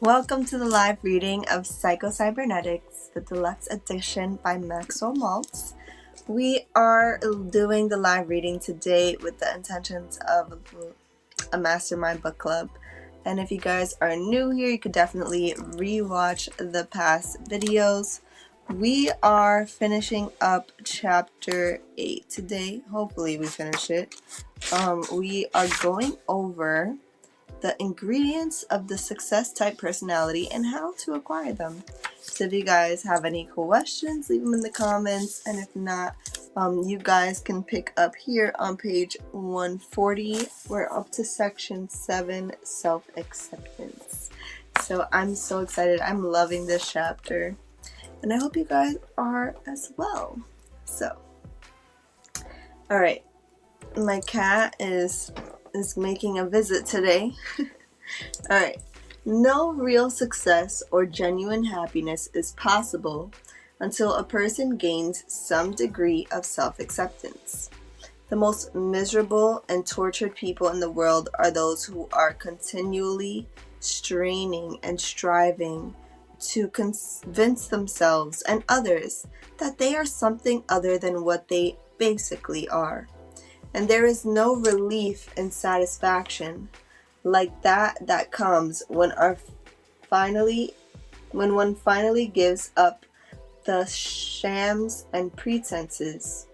Welcome to the live reading of Psycho-Cybernetics, the Deluxe edition by Maxwell Maltz. We are doing the live reading today with the intentions of a mastermind book club. And if you guys are new here, you could definitely rewatch the past videos. We are finishing up chapter 8 today. Hopefully we finish it. We are going over the ingredients of the success type personality and how to acquire them. So if you guys have any questions, leave them in the comments, and if not, you guys can pick up here on page 140. We're up to section 7, self-acceptance. So I'm so excited. I'm loving this chapter, and I hope you guys are as well. So, alright, my cat is making a visit today. Alright, no real success or genuine happiness is possible until a person gains some degree of self-acceptance. The most miserable and tortured people in the world are those who are continually straining and striving to convince themselves and others that they are something other than what they basically are. And there is no relief and satisfaction like that comes when one finally gives up the shams and pretenses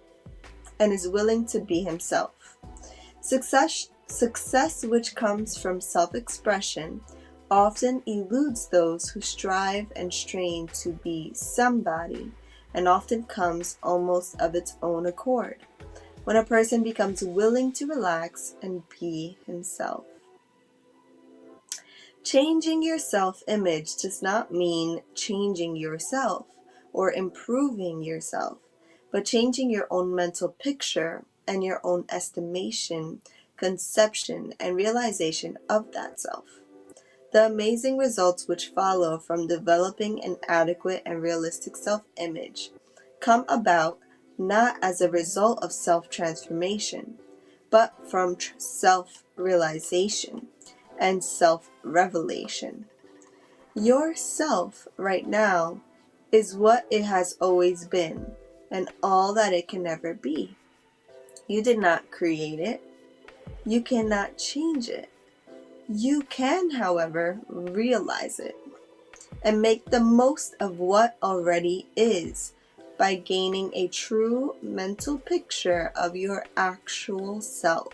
and is willing to be himself. Success which comes from self-expression often eludes those who strive and strain to be somebody, and often comes almost of its own accord when a person becomes willing to relax and be himself. Changing your self-image does not mean changing yourself or improving yourself, but changing your own mental picture and your own estimation, conception, and realization of that self. The amazing results which follow from developing an adequate and realistic self-image come about not as a result of self-transformation, but from self-realization and self-revelation. Your self right now is what it has always been and all that it can ever be. You did not create it. You cannot change it. You can, however, realize it and make the most of what already is by gaining a true mental picture of your actual self.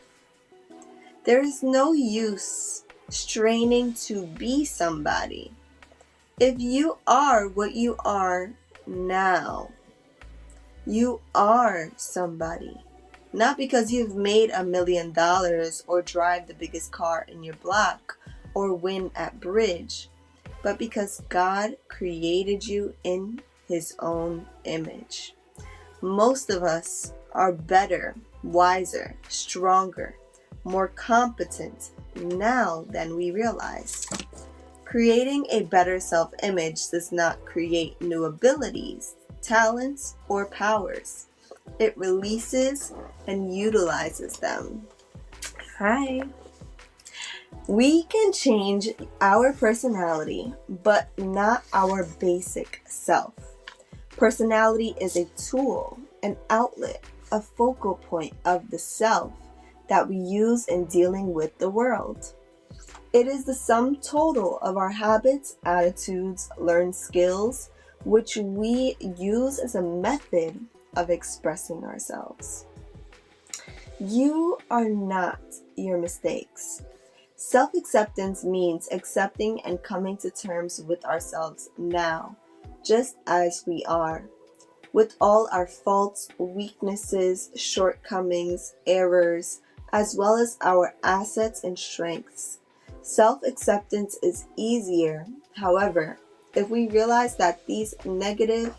There is no use straining to be somebody if you are what you are now. You are somebody, not because you've made $1 million or drive the biggest car in your block or win at bridge, but because God created you in His own image. Most of us are better, wiser, stronger, more competent now than we realize. Creating a better self-image does not create new abilities, talents, or powers. It releases and utilizes them. Hi. We can change our personality, but not our basic self. Personality is a tool, an outlet, a focal point of the self that we use in dealing with the world. It is the sum total of our habits, attitudes, learned skills, which we use as a method of expressing ourselves. You are not your mistakes. Self-acceptance means accepting and coming to terms with ourselves now, just as we are, with all our faults, weaknesses, shortcomings, errors, as well as our assets and strengths. Self-acceptance is easier, however, if we realize that these negativities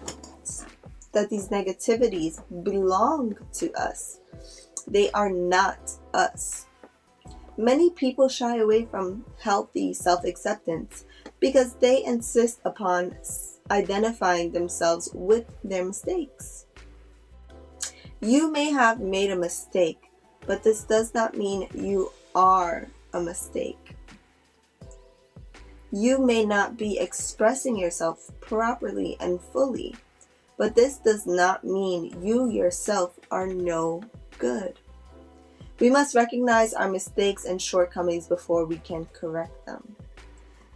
belong to us. They are not us. Many people shy away from healthy self-acceptance because they insist upon identifying themselves with their mistakes. You may have made a mistake, but this does not mean you are a mistake. You may not be expressing yourself properly and fully, but this does not mean you yourself are no good. We must recognize our mistakes and shortcomings before we can correct them.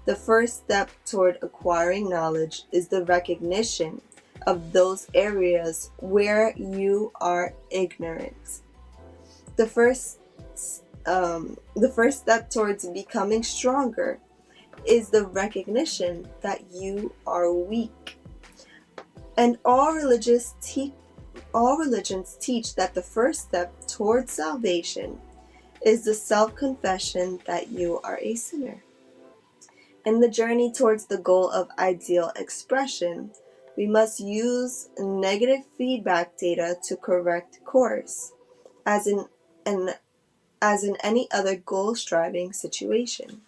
The first step toward acquiring knowledge is the recognition of those areas where you are ignorant. The first step towards becoming stronger is the recognition that you are weak. And all religions teach that the first step towards salvation is the self-confession that you are a sinner. In the journey towards the goal of ideal expression, we must use negative feedback data to correct course, as in any other goal-striving situation.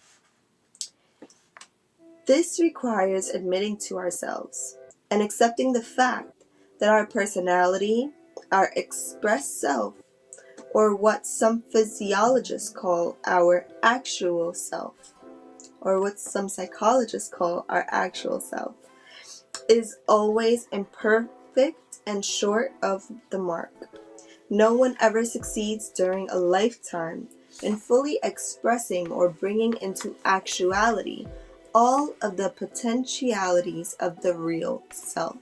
This requires admitting to ourselves and accepting the fact that our personality, our expressed self, or what some physiologists call our actual self, or what some psychologists call our actual self, is always imperfect and short of the mark. No one ever succeeds during a lifetime in fully expressing or bringing into actuality all of the potentialities of the real self.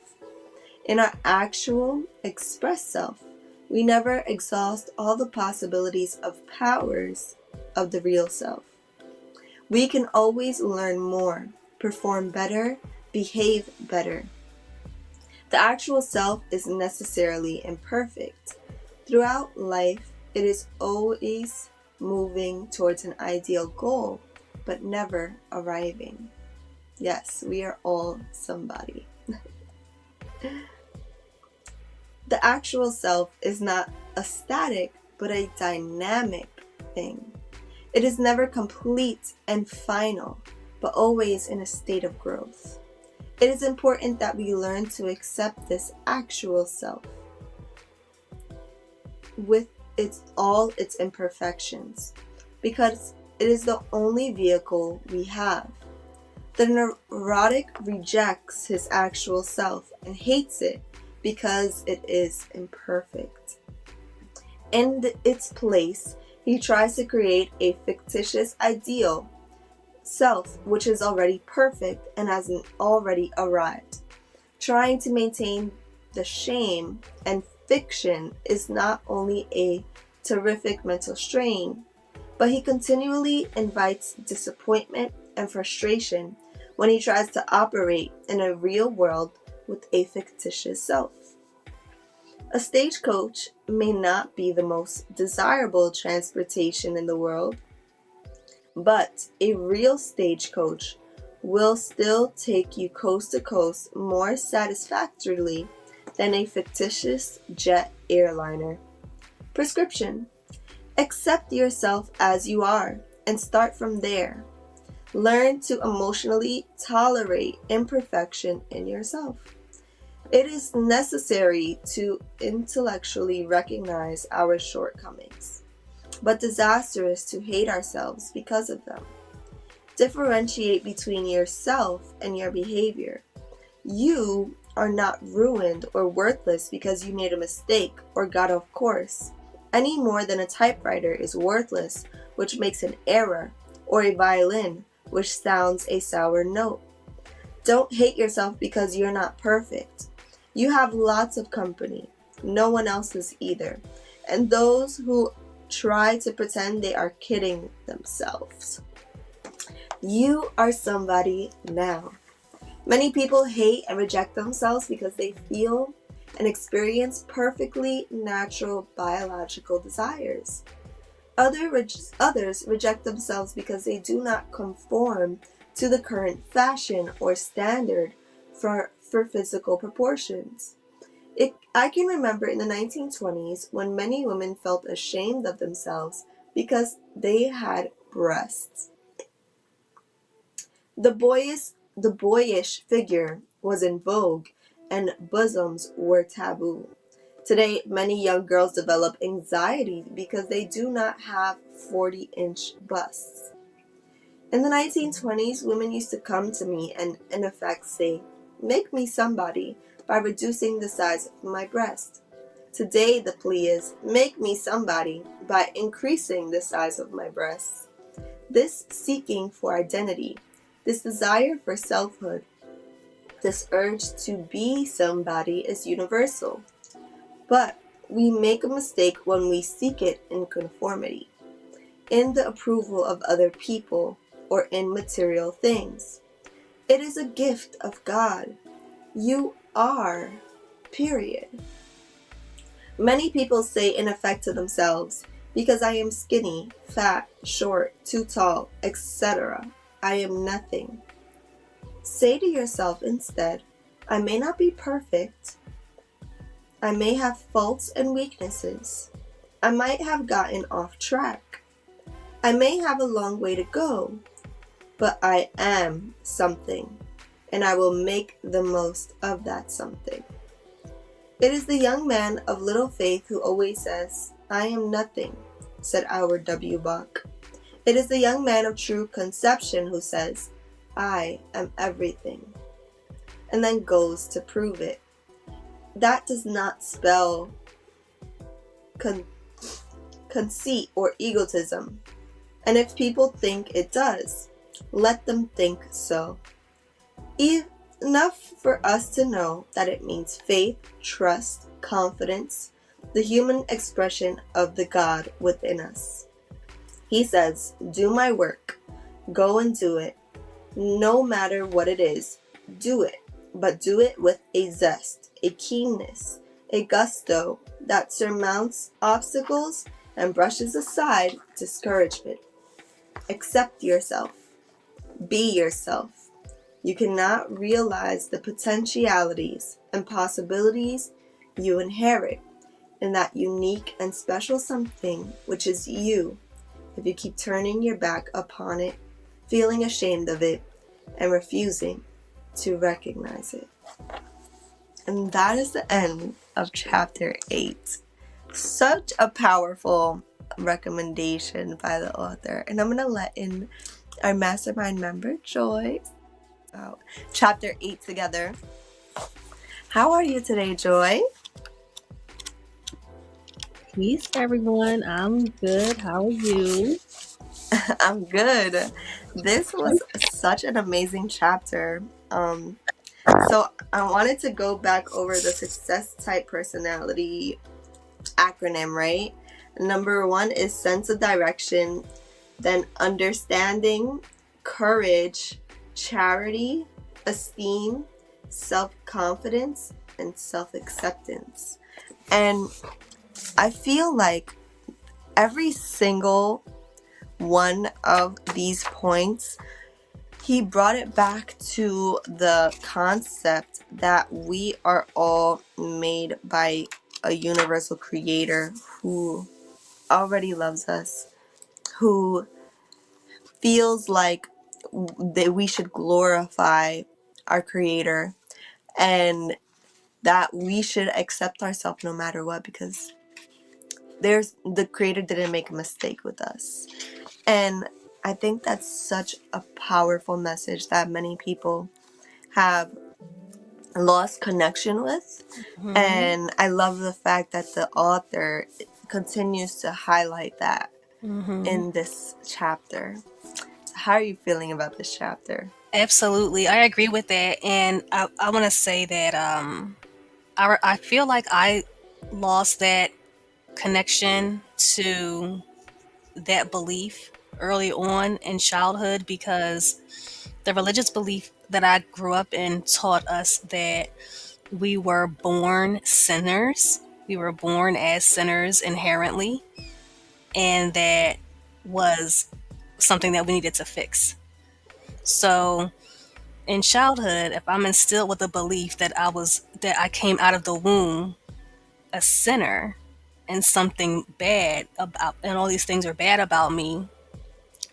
In our actual expressed self, we never exhaust all the possibilities of powers of the real self. We can always learn more, perform better, behave better. The actual self is necessarily imperfect. Throughout life, it is always moving towards an ideal goal, but never arriving. Yes, we are all somebody. The actual self is not a static, but a dynamic thing. It is never complete and final, but always in a state of growth. It is important that we learn to accept this actual self with all its imperfections, because it is the only vehicle we have. The neurotic rejects his actual self and hates it because it is imperfect. In its place, he tries to create a fictitious ideal self which is already perfect and has already arrived. Trying to maintain the shame and fiction is not only a terrific mental strain, but he continually invites disappointment and frustration when he tries to operate in a real world with a fictitious self. A stagecoach may not be the most desirable transportation in the world, but a real stagecoach will still take you coast to coast more satisfactorily than a fictitious jet airliner. Prescription: accept yourself as you are and start from there. Learn to emotionally tolerate imperfection in yourself. It is necessary to intellectually recognize our shortcomings, but disastrous to hate ourselves because of them. Differentiate between yourself and your behavior. You are not ruined or worthless because you made a mistake or got off course, any more than a typewriter is worthless which makes an error, or a violin which sounds a sour note. Don't hate yourself because you're not perfect. You have lots of company. No one else is either. And those who try to pretend they are kidding themselves. You are somebody now. Many people hate and reject themselves because they feel and experience perfectly natural biological desires. Others reject themselves because they do not conform to the current fashion or standard for physical proportions. I can remember in the 1920s when many women felt ashamed of themselves because they had breasts. The boyish figure was in vogue and bosoms were taboo. Today, many young girls develop anxiety because they do not have 40-inch busts. In the 1920s, women used to come to me and, in effect, say, "Make me somebody by reducing the size of my breast." Today, the plea is, "Make me somebody by increasing the size of my breasts." This seeking for identity, this desire for selfhood, this urge to be somebody is universal. But we make a mistake when we seek it in conformity, in the approval of other people, or in material things. It is a gift of God. You are, period. Many people say in effect to themselves, "Because I am skinny, fat, short, too tall, etc., I am nothing." Say to yourself instead, "I may not be perfect. I may have faults and weaknesses. I might have gotten off track. I may have a long way to go, but I am something, and I will make the most of that something." It is the young man of little faith who always says, "I am nothing," said Howard W. Buck. It is the young man of true conception who says, "I am everything," and then goes to prove it. That does not spell conceit or egotism. And if people think it does, let them think so. Enough for us to know that it means faith, trust, confidence, the human expression of the God within us. He says, "Do my work. Go and do it. No matter what it is, do it. But do it with a zest, a keenness, a gusto that surmounts obstacles and brushes aside discouragement. Accept yourself. Be yourself. You cannot realize the potentialities and possibilities you inherit in that unique and special something which is you if you keep turning your back upon it, feeling ashamed of it, and refusing to recognize it." And that is the end of chapter 8. Such a powerful recommendation by the author. And I'm going to let in our mastermind member, Joy, about chapter 8 together. How are you today, Joy? Peace, everyone. I'm good. How are you? I'm good. This was such an amazing chapter. So I wanted to go back over the success type personality acronym, right? Number 1 is sense of direction, then understanding, courage, charity, esteem, self-confidence, and self-acceptance. And I feel like every single one of these points, he brought it back to the concept that we are all made by a universal creator who already loves us, who feels like that we should glorify our creator, and that we should accept ourselves no matter what, because the creator didn't make a mistake with us. And I think that's such a powerful message that many people have lost connection with. Mm-hmm. And I love the fact that the author continues to highlight that in this chapter. How are you feeling about this chapter? Absolutely. I agree with that. And I want to say that I feel like I lost that connection to that belief early on in childhood because the religious belief that I grew up in taught us that we were born sinners. We were born as sinners inherently, and that was something that we needed to fix. So in childhood, if I'm instilled with the belief that I came out of the womb a sinner and something bad about and all these things are bad about me,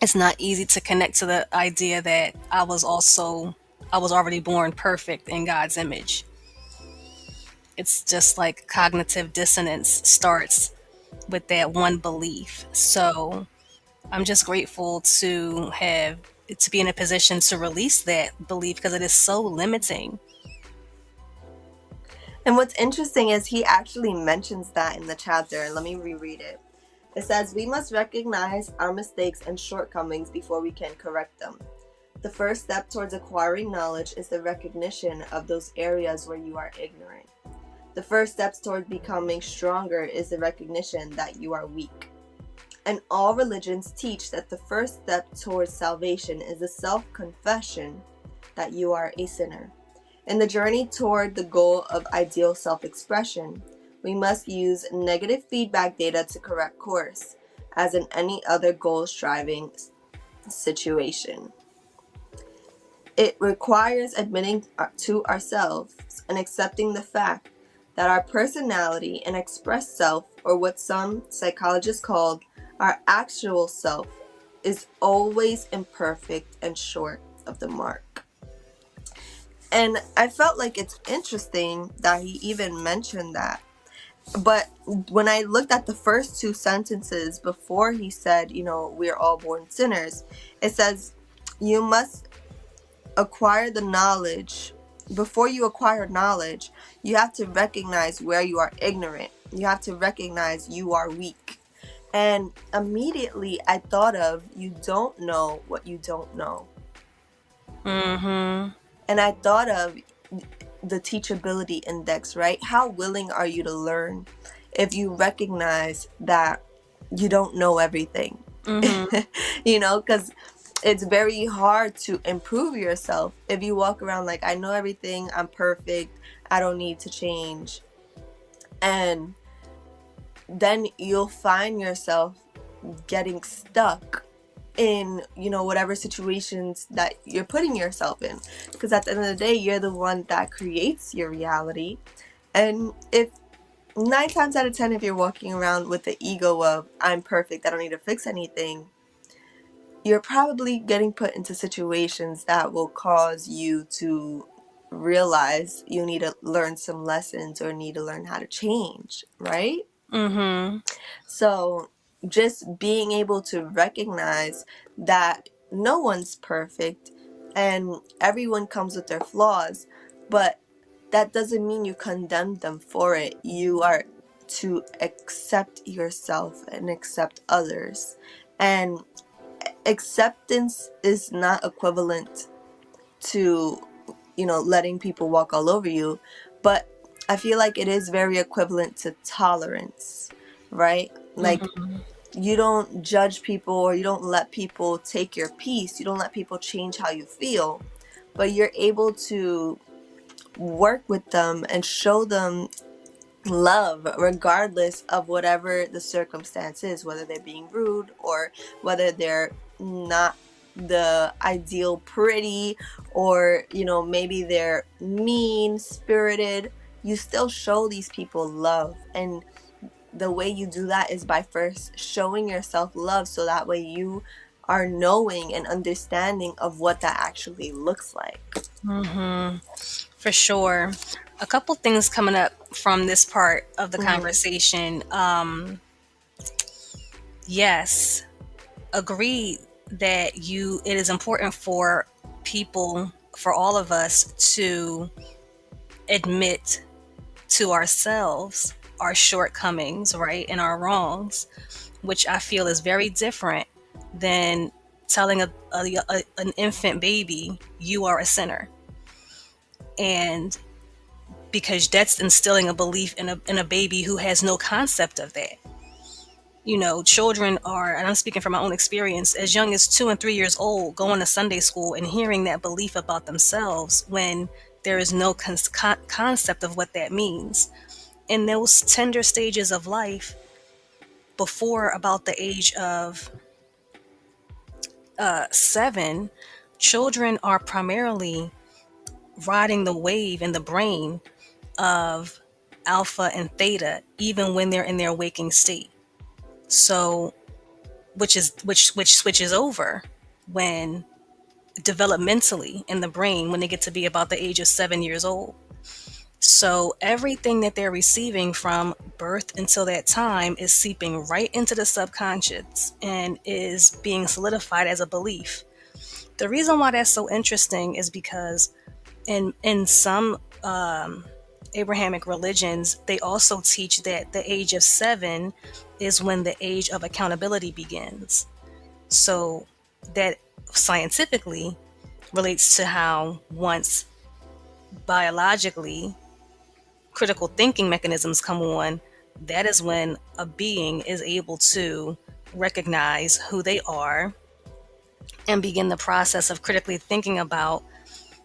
it's not easy to connect to the idea that I was already born perfect in God's image. It's just like cognitive dissonance starts with that one belief. So I'm just grateful to have to be in a position to release that belief because it is so limiting. And what's interesting is he actually mentions that in the chapter. Let me reread it. It says, "We must recognize our mistakes and shortcomings before we can correct them. The first step towards acquiring knowledge is the recognition of those areas where you are ignorant. The first steps toward becoming stronger is the recognition that you are weak. And all religions teach that the first step towards salvation is the self-confession that you are a sinner. In the journey toward the goal of ideal self-expression, we must use negative feedback data to correct course, as in any other goal-striving situation. It requires admitting to ourselves and accepting the fact that our personality and expressed self, or what some psychologists call our actual self, is always imperfect and short of the mark." And I felt like it's interesting that he even mentioned that. But when I looked at the first two sentences before he said, we're all born sinners, it says, you must acquire the knowledge. Before you acquire knowledge, you have to recognize where you are ignorant. You have to recognize you are weak. And immediately I thought of, you don't know what you don't know. Mm-hmm. And I thought of the teachability index, right? How willing are you to learn if you recognize that you don't know everything? Mm-hmm. Because it's very hard to improve yourself if you walk around like, I know everything, I'm perfect, I don't need to change. And then you'll find yourself getting stuck in whatever situations that you're putting yourself in, because at the end of the day, you're the one that creates your reality. And if 9 times out of 10, if you're walking around with the ego of, I'm perfect, I don't need to fix anything, you're probably getting put into situations that will cause you to realize you need to learn some lessons or need to learn how to change, right? Mm-hmm. So just being able to recognize that no one's perfect and everyone comes with their flaws, but that doesn't mean you condemn them for it. You are to accept yourself and accept others. And acceptance is not equivalent to, letting people walk all over you, but I feel like it is very equivalent to tolerance, right? Like, Mm-hmm. you don't judge people, or you don't let people take your peace. You don't let people change how you feel, but you're able to work with them and show them love regardless of whatever the circumstance is, whether they're being rude or whether they're not the ideal pretty, or maybe they're mean spirited. You still show these people love, and the way you do that is by first showing yourself love, so that way you are knowing and understanding of what that actually looks like. Mm-hmm. For sure. A couple things coming up from this part of the Mm-hmm. conversation. Yes, agree that it is important for people, for all of us, to admit to ourselves our shortcomings, right, and our wrongs, which I feel is very different than telling an infant baby you are a sinner. And because that's instilling a belief in a baby who has no concept of that. Children are, and I'm speaking from my own experience, as young as 2 and 3 years old, going to Sunday school and hearing that belief about themselves when there is no concept of what that means. In those tender stages of life, before about the age of 7, children are primarily riding the wave in the brain of alpha and theta, even when they're in their waking state. So, which switches over when developmentally in the brain when they get to be about the age of 7 years old. So everything that they're receiving from birth until that time is seeping right into the subconscious and is being solidified as a belief. The reason why that's so interesting is because in some Abrahamic religions, they also teach that the age of 7 is when the age of accountability begins. So that scientifically relates to how once biologically critical thinking mechanisms come on, that is when a being is able to recognize who they are and begin the process of critically thinking about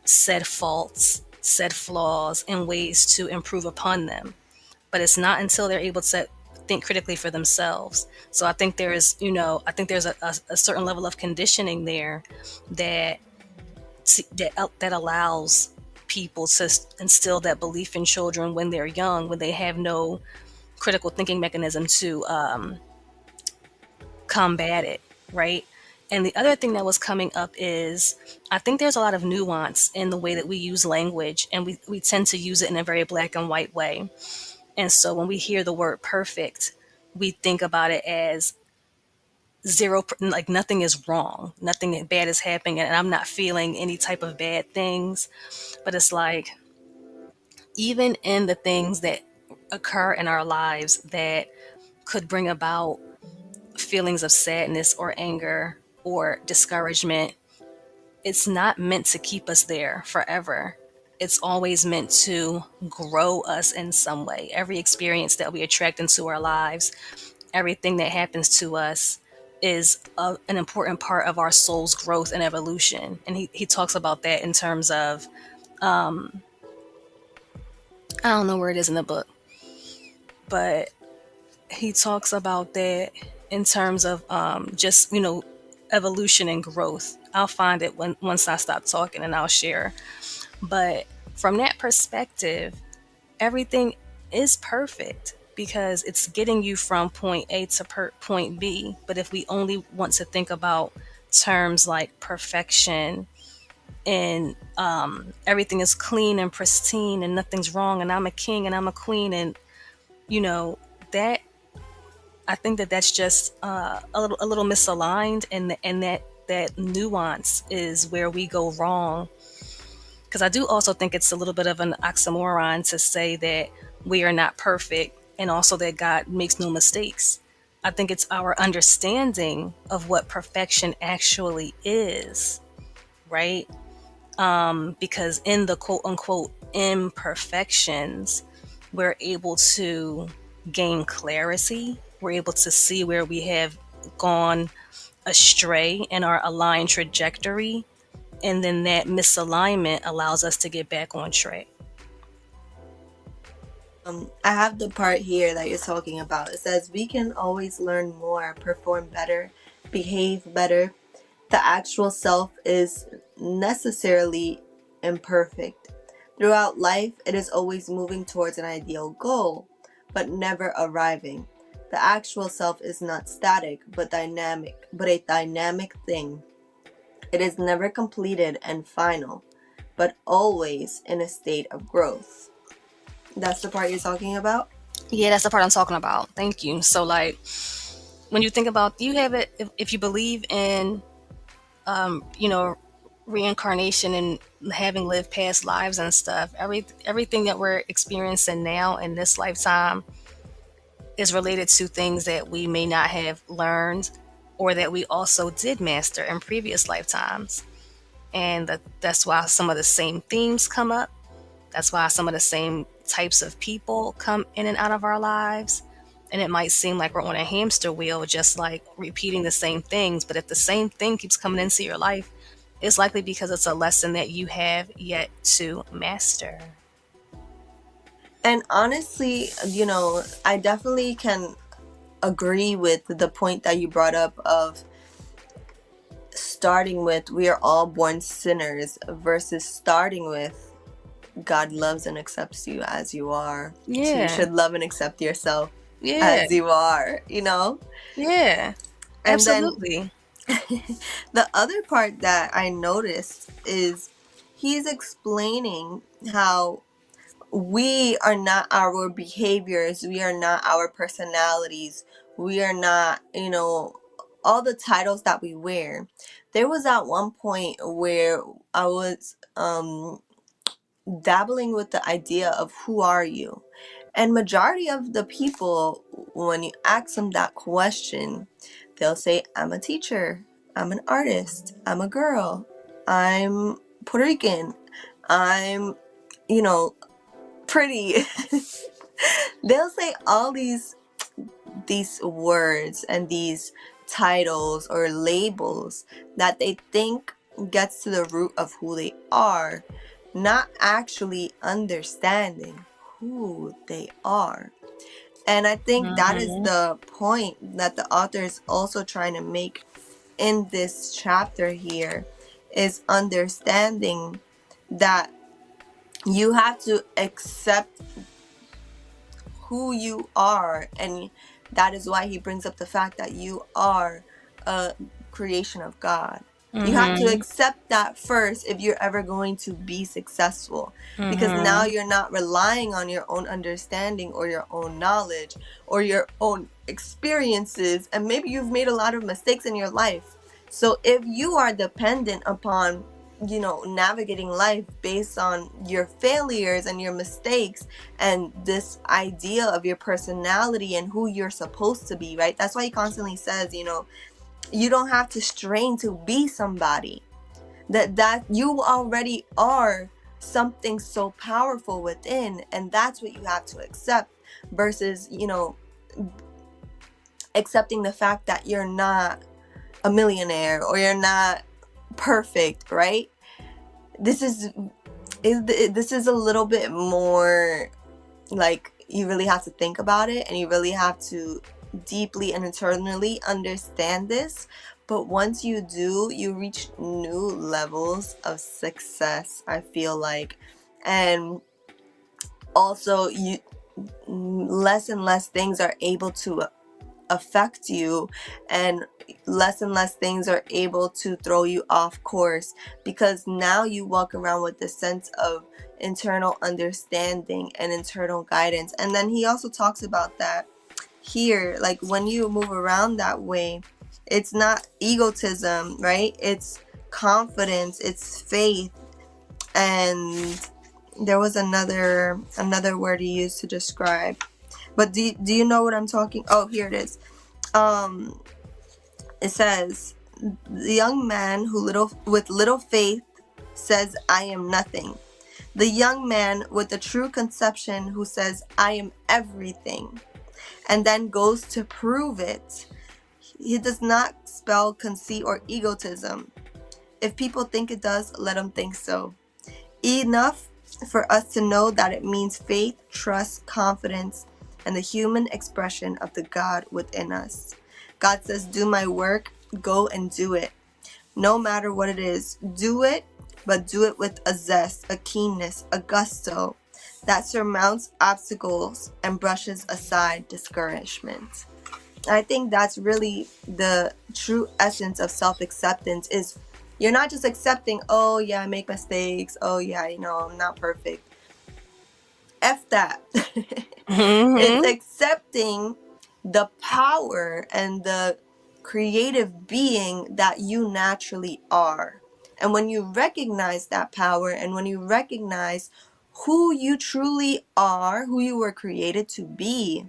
said faults, said flaws, and ways to improve upon them. But it's not until they're able to think critically for themselves. So I think there is, I think there's a certain level of conditioning there that that allows people to instill that belief in children when they're young, when they have no critical thinking mechanism to combat it, right? And the other thing that was coming up is I think there's a lot of nuance in the way that we use language, and we tend to use it in a very black and white way. And so when we hear the word perfect, we think about it as zero, like nothing is wrong, nothing bad is happening, and I'm not feeling any type of bad things. But it's like, even in the things that occur in our lives that could bring about feelings of sadness or anger or discouragement, it's not meant to keep us there forever. It's always meant to grow us in some way. Every experience that we attract into our lives, everything that happens to us is an important part of our soul's growth and evolution. And he talks about that in terms of, I don't know where it is in the book, but he talks about that in terms of just, evolution and growth. I'll find it once I stop talking and I'll share. But from that perspective, everything is perfect because it's getting you from point A to point B. But if we only want to think about terms like perfection and everything is clean and pristine and nothing's wrong and I'm a king and I'm a queen, and that, I think that that's just a little misaligned, and that nuance is where we go wrong. Because I do also think it's a little bit of an oxymoron to say that we are not perfect and also that God makes no mistakes. I think it's our understanding of what perfection actually is, right? Because in the quote unquote imperfections, we're able to gain clarity. We're able to see where we have gone astray in our aligned trajectory. And then that misalignment allows us to get back on track. I have the part here that you're talking about. It says we can always learn more, perform better, behave better. The actual self is necessarily imperfect. Throughout life, it is always moving towards an ideal goal, but never arriving. The actual self is not static, but a dynamic thing. It is never completed and final, but always in a state of growth. That's the part you're talking about? Yeah, that's the part I'm talking about. Thank you. So, like, when you think about, you have it, if you believe in, you know, reincarnation and having lived past lives and stuff, everything that we're experiencing now in this lifetime is related to things that we may not have learned or that we also did master in previous lifetimes. And that's why some of the same themes come up. That's why some of the same types of people come in and out of our lives. And it might seem like we're on a hamster wheel, just like repeating the same things. But if the same thing keeps coming into your life, it's likely because it's a lesson that you have yet to master. And honestly, I definitely can agree with the point that you brought up of starting with we are all born sinners versus starting with God loves and accepts you as you are. So you Yeah. should love and accept yourself Yeah. as you are. Yeah. And then Absolutely. the other part that I noticed is he's explaining how we are not our behaviors, we are not our personalities, we are not, all the titles that we wear. There was at one point where I was dabbling with the idea of who are you, and majority of the people, when you ask them that question, they'll say, I'm a teacher, I'm an artist, I'm a girl, I'm Puerto Rican, I'm, you know, pretty. They'll say all these words and these titles or labels that they think gets to the root of who they are, not actually understanding who they are. And I think that is Mm-hmm. the point that the author is also trying to make in this chapter here, is understanding that you have to accept who you are, and that is why he brings up the fact that you are a creation of God. You have to Mm-hmm. accept that first if you're ever going to be successful, because now Mm-hmm. you're not relying on your own understanding or your own knowledge or your own experiences, and maybe you've made a lot of mistakes in your life. So if you are dependent upon, navigating life based on your failures and your mistakes and this idea of your personality and who you're supposed to be, right? That's why he constantly says, you don't have to strain to be somebody. That you already are something so powerful within, and that's what you have to accept, versus, accepting the fact that you're not a millionaire or you're not perfect, right? This is a little bit more, like, you really have to think about it, and you really have to deeply and internally understand this. But once you do, you reach new levels of success, I feel like. And also, you less and less things are able to affect you, and less things are able to throw you off course, because now you walk around with this sense of internal understanding and internal guidance. And then he also talks about that here, like, when you move around that way, it's not egotism, right? It's confidence, it's faith. And there was another word he used to describe, but do you know what I'm talking? Oh, here it is. um it says, the young man who with little faith says, I am nothing. The young man with the true conception who says, I am everything, and then goes to prove it. He does not spell conceit or egotism. If people think it does, let them think so. Enough for us to know that it means faith, trust, confidence, and the human expression of the God within us. God says, do my work, go and do it. No matter what it is, do it, but do it with a zest, a keenness, a gusto that surmounts obstacles and brushes aside discouragement. I think that's really the true essence of self-acceptance, is you're not just accepting, oh yeah, I make mistakes, oh yeah, I'm not perfect. F that. It's Mm-hmm. accepting the power and the creative being that you naturally are. And when you recognize that power, and when you recognize who you truly are, who you were created to be,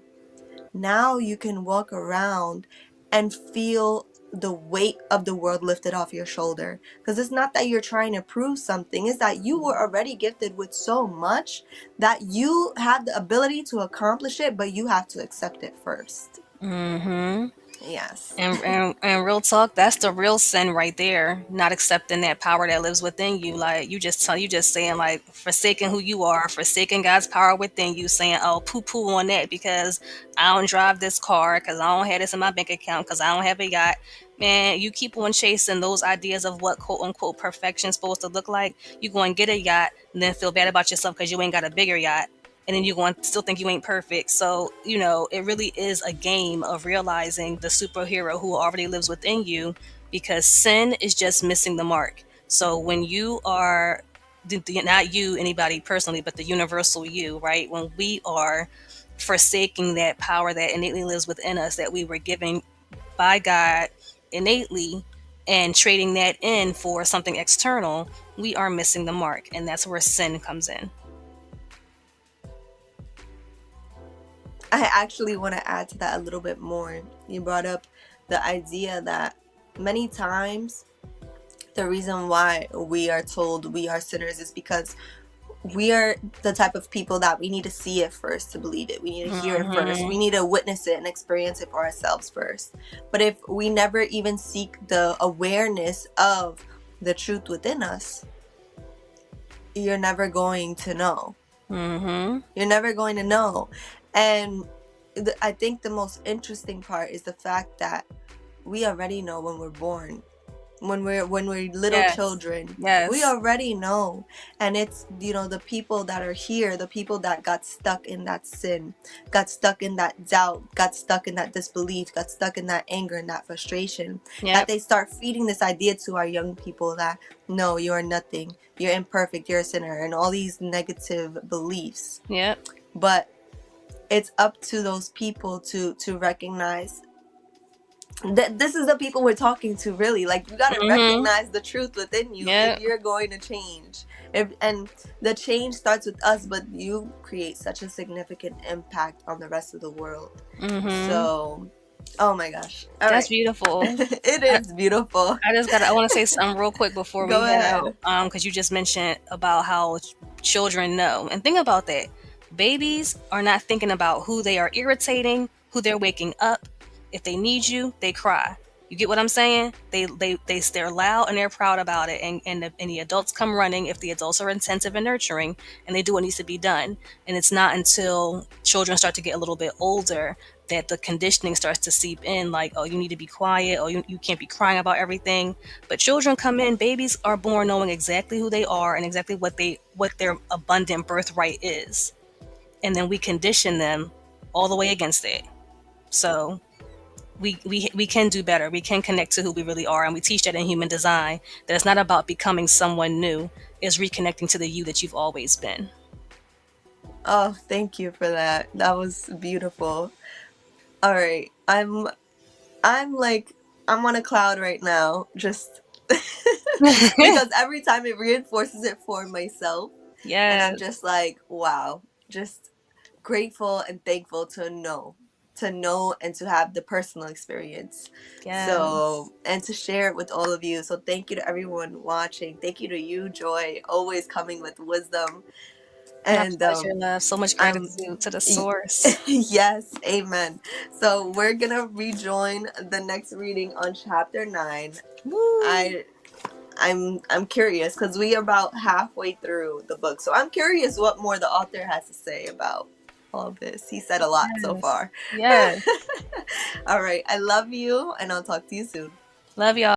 now you can walk around and feel the weight of the world lifted off your shoulder. Because it's not that you're trying to prove something, it's that you were already gifted with so much that you have the ability to accomplish it, but you have to accept it first. Mm-hmm. Yes. And real talk, that's the real sin right there. Not accepting that power that lives within you. Like you just saying, like, forsaking who you are, forsaking God's power within you, saying, oh, poo poo on that because I don't drive this car, because I don't have this in my bank account, because I don't have a yacht. Man, you keep on chasing those ideas of what quote unquote perfection is supposed to look like. You go and get a yacht and then feel bad about yourself because you ain't got a bigger yacht, and then you're going to still think you ain't perfect. So, it really is a game of realizing the superhero who already lives within you, because sin is just missing the mark. So when you are, not you, anybody personally, but the universal you, right? When we are forsaking that power that innately lives within us, that we were given by God innately, and trading that in for something external, we are missing the mark. And that's where sin comes in. I actually want to add to that a little bit more. You brought up the idea that many times the reason why we are told we are sinners is because we are the type of people that we need to see it first to believe it. We need to hear it first. We need to witness it and experience it for ourselves first. But if we never even seek the awareness of the truth within us, you're never going to know. You're never going to know. And I think the most interesting part is the fact that we already know when we're born. When we're little children, we already know. And it's, the people that are here, the people that got stuck in that sin, got stuck in that doubt, got stuck in that disbelief, got stuck in that anger and that frustration, that they start feeding this idea to our young people that no, you are nothing, you're imperfect, you're a sinner, and all these negative beliefs. But it's up to those people to recognize this is the people we're talking to, really. Like, you gotta recognize the truth within you if you're going to change. And the change starts with us, but you create such a significant impact on the rest of the world. So, oh my gosh. That's beautiful. It is beautiful. I want to say something real quick before we head out. Because you just mentioned about how children know. And think about that. Babies are not thinking about who they are irritating, who they're waking up. If they need you, they cry. You get what I'm saying? They're loud and they're proud about it. And the adults come running if the adults are attentive and nurturing, and they do what needs to be done. And it's not until children start to get a little bit older that the conditioning starts to seep in, like, oh, you need to be quiet, or you can't be crying about everything. But children come in, babies are born knowing exactly who they are and exactly what their abundant birthright is. And then we condition them all the way against it. So we can do better. We can connect to who we really are, and we teach that in human design, that it's not about becoming someone new. It's reconnecting to the you that you've always been. Oh, thank you for that. That was beautiful. All right. I'm on a cloud right now, just because every time it reinforces it for myself. And I'm just like, wow, just grateful and thankful to know and to have the personal experience. So, and to share it with all of you. So thank you to everyone watching. Thank you to you, Joy, always coming with wisdom. And pleasure, love. So much gratitude to the source. Yes, amen. So we're gonna rejoin the next reading on chapter 9. Woo. I'm curious because we are about halfway through the book. So I'm curious what more the author has to say about all of this. He said a lot so far. All right. I love you, and I'll talk to you soon. Love y'all.